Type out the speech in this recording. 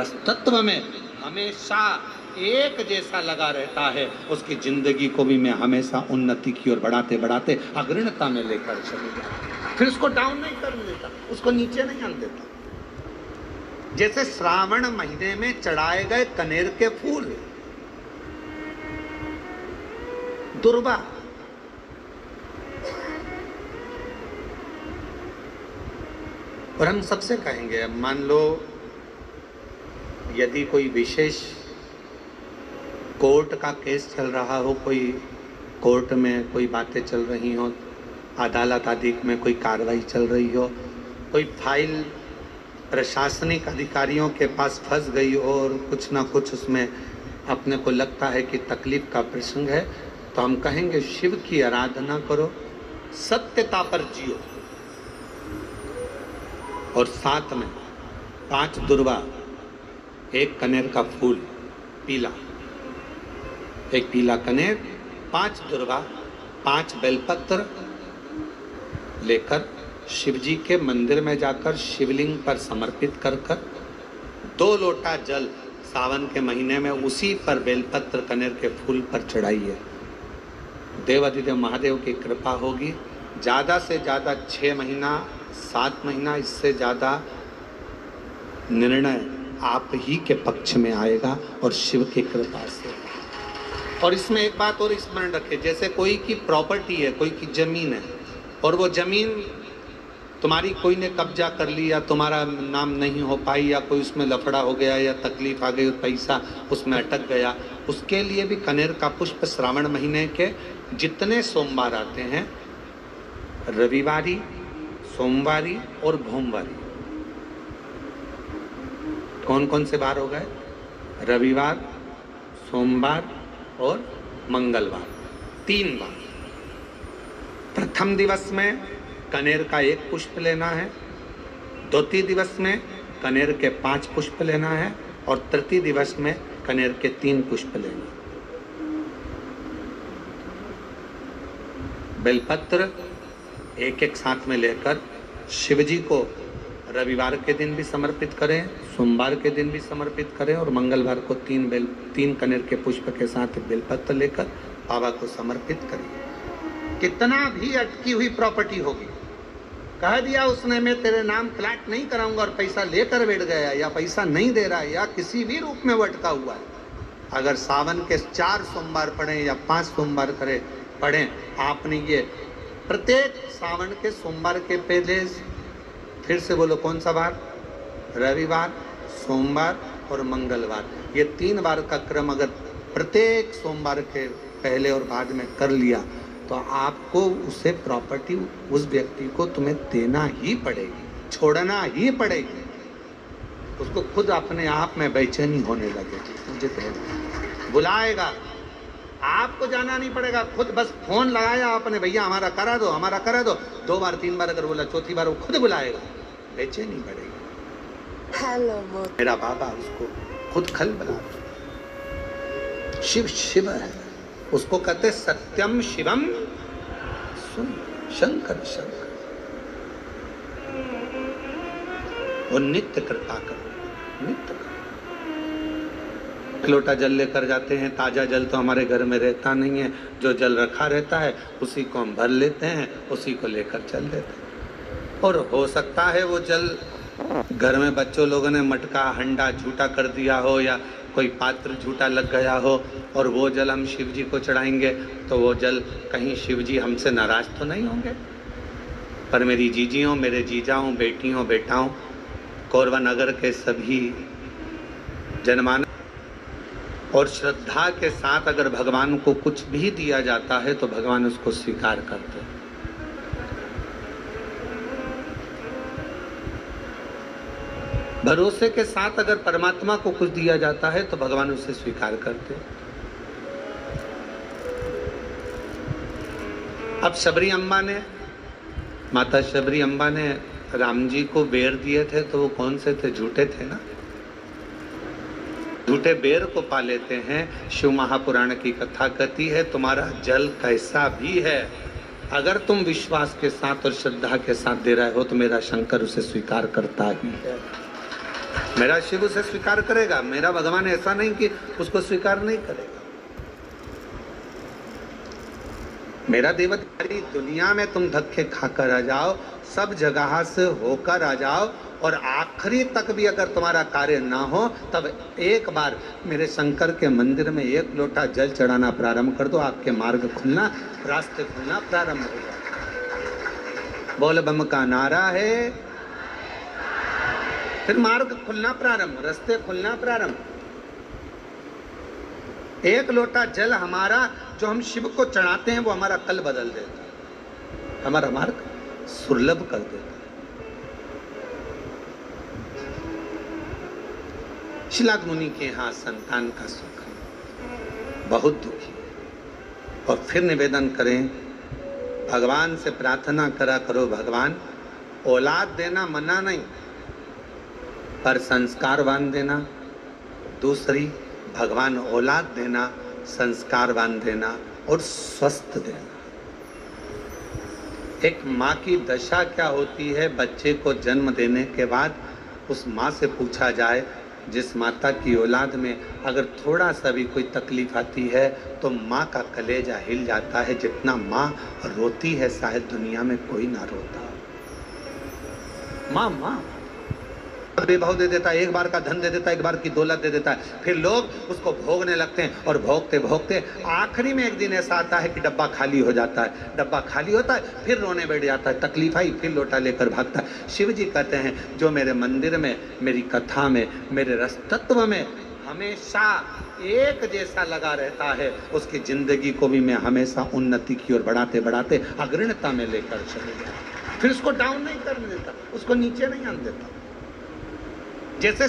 रस तत्व में हमेशा एक जैसा लगा रहता है, उसकी जिंदगी को भी मैं हमेशा उन्नति की ओर बढ़ाते बढ़ाते अग्रणता में लेकर चलूंगा। फिर उसको डाउन नहीं करने देता, उसको नीचे नहीं आने देता। जैसे श्रावण महीने में चढ़ाए गए कनेर के फूल, दुर्वा, और हम सबसे कहेंगे, अब मान लो यदि कोई विशेष कोर्ट का केस चल रहा हो, कोई कोर्ट में कोई बातें चल रही हो, अदालत आदि में कोई कार्रवाई चल रही हो, कोई फाइल प्रशासनिक अधिकारियों के पास फंस गई हो और कुछ ना कुछ उसमें अपने को लगता है कि तकलीफ का प्रसंग है, तो हम कहेंगे शिव की आराधना करो, सत्यता पर जियो, और साथ में 5 दुर्वा, 1 कनेर का फूल पीला, 1 पीला कनेर, 5 दुर्वा, 5 बेलपत्र लेकर शिव जी के मंदिर में जाकर शिवलिंग पर समर्पित कर 2 लोटा जल सावन के महीने में उसी पर बेलपत्र कनेर के फूल पर चढ़ाइए। देवाधिदेव महादेव की कृपा होगी। ज़्यादा से ज़्यादा 6 महीना 7 महीना, इससे ज़्यादा निर्णय आप ही के पक्ष में आएगा और शिव की कृपा से। और इसमें एक बात और स्मरण रखें, जैसे कोई की प्रॉपर्टी है, कोई की ज़मीन है, और वो ज़मीन तुम्हारी कोई ने कब्जा कर ली या तुम्हारा नाम नहीं हो पाई या कोई उसमें लफड़ा हो गया या तकलीफ आ गई, पैसा उसमें अटक गया, उसके लिए भी कनेर का पुष्प श्रावण महीने के जितने सोमवार आते हैं, रविवारी, सोमवारी और भोमवारी, कौन कौन से बार हो गए? रविवार, सोमवार और मंगलवार, 3 बार। प्रथम दिवस में कनेर का 1 पुष्प लेना है, द्वितीय दिवस में कनेर के 5 पुष्प लेना है, और तृतीय दिवस में कनेर के 3 पुष्प लेना है। बेलपत्र 1-1 साथ में लेकर शिव जी को रविवार के दिन भी समर्पित करें, सोमवार के दिन भी समर्पित करें, और मंगलवार को 3 कनेर के पुष्प के साथ बेलपत्र लेकर बाबा को समर्पित करिए। कितना भी अटकी हुई प्रॉपर्टी होगी, कह दिया उसने मैं तेरे नाम प्लाट नहीं कराऊंगा और पैसा लेकर बैठ गया, या पैसा नहीं दे रहा है, या किसी भी रूप में वो अटका हुआ है, अगर सावन के 4 सोमवार पढ़ें या 5 सोमवार पढ़ें, आपने ये प्रत्येक सावन के सोमवार के पहले, फिर से बोलो कौन सा बार? रविवार, सोमवार और मंगलवार, ये 3 बार का क्रम अगर प्रत्येक सोमवार के पहले और बाद में कर लिया, तो आपको उसे प्रॉपर्टी उस व्यक्ति को तुम्हें देना ही पड़ेगी, छोड़ना ही पड़ेगी। उसको खुद अपने आप में बेचैनी होने लगेगी, मुझे तो बुलाएगा, आपको जाना नहीं पड़ेगा, खुद बस फोन लगाया आपने, भैया हमारा करा दो, हमारा करा दो, 2 बार 3 बार अगर बोला, चौथी बार वो खुद बुलाएगा, बेचैनी पड़ेगी। हेलो मेरा बाबा उसको खुद खल बुला। शिव शिव है, उसको कहते सत्यम शिवम सुन शंकर शंकर, वो नित्य कृपा करो, नित्य करो। लोटा जल लेकर जाते हैं, ताजा जल तो हमारे घर में रहता नहीं है, जो जल रखा रहता है उसी को हम भर लेते हैं, उसी को लेकर चल देते हैं। और हो सकता है वो जल घर में बच्चों लोगों ने मटका हंडा झूठा कर दिया हो, या कोई पात्र झूठा लग गया हो, और वो जल हम शिव जी को चढ़ाएंगे, तो वो जल कहीं शिव जी हमसे नाराज तो नहीं होंगे। पर मेरी जीजियों, मेरे जीजाओं, बेटियों, बेटाओं, कोरबा नगर के सभी जनमान और श्रद्धा के साथ अगर भगवान को कुछ भी दिया जाता है तो भगवान उसको स्वीकार करते हैं। भरोसे के साथ अगर परमात्मा को कुछ दिया जाता है तो भगवान उसे स्वीकार करते हैं। अब शबरी अम्बा ने, माता शबरी अम्बा ने राम जी को बेर दिए थे, तो वो कौन से थे? झूठे थे ना। झूठे बेर को पा लेते हैं। शिव महापुराण की कथा कहती है, तुम्हारा जल कैसा भी है, अगर तुम विश्वास के साथ और श्रद्धा के साथ दे रहे हो तो मेरा शंकर उसे स्वीकार करता ही है। मेरा शिव उसे स्वीकार करेगा, मेरा भगवान ऐसा नहीं कि उसको स्वीकार नहीं करेगा। मेरा देवतारी दुनिया में तुम धक्के खाकर आ जाओ, सब जगह से होकर आ जाओ, और आखिरी तक भी अगर तुम्हारा कार्य ना हो, तब एक बार मेरे शंकर के मंदिर में एक लोटा जल चढ़ाना प्रारंभ कर दो, आपके मार्ग खुलना, रास्ते खुलना प्रारंभ हो जाए। बोल बम का नारा है, फिर मार्ग खुलना प्रारंभ, रास्ते खुलना प्रारंभ। एक लोटा जल हमारा जो हम शिव को चढ़ाते हैं वो हमारा कल बदल देता है, हमारा मार्ग सुलभ कर देता है। शिलाद मुनि के यहाँ संतान का सुख, बहुत दुखी, और फिर निवेदन करें, भगवान से प्रार्थना करा करो, भगवान औलाद देना मना नहीं, पर संस्कारवान देना। दूसरी, भगवान औलाद देना, संस्कारवान देना और स्वस्थ देना। एक माँ की दशा क्या होती है, बच्चे को जन्म देने के बाद उस माँ से पूछा जाए, जिस माता की औलाद में अगर थोड़ा सा भी कोई तकलीफ आती है तो माँ का कलेजा हिल जाता है, जितना माँ रोती है शायद दुनिया में कोई ना रोता। माँ बेभाव दे देता है, एक बार का धन दे देता है, एक बार की दौलत दे देता है, फिर लोग उसको भोगने लगते हैं, और भोगते भोगते आखिरी में एक दिन ऐसा आता है कि डब्बा खाली हो जाता है। डब्बा खाली होता है, फिर रोने बैठ जाता है, तकलीफ आई, फिर लोटा लेकर भागता है। शिव जी कहते हैं, जो मेरे मंदिर में, मेरी कथा में, मेरे रसतत्व में हमेशा एक जैसा लगा रहता है, उसकी जिंदगी को भी मैं हमेशा उन्नति की ओर बढ़ाते बढ़ाते अग्रणता में लेकर चले जाता। फिर उसको डाउन नहीं करने देता, उसको नीचे नहीं आने देता। जैसे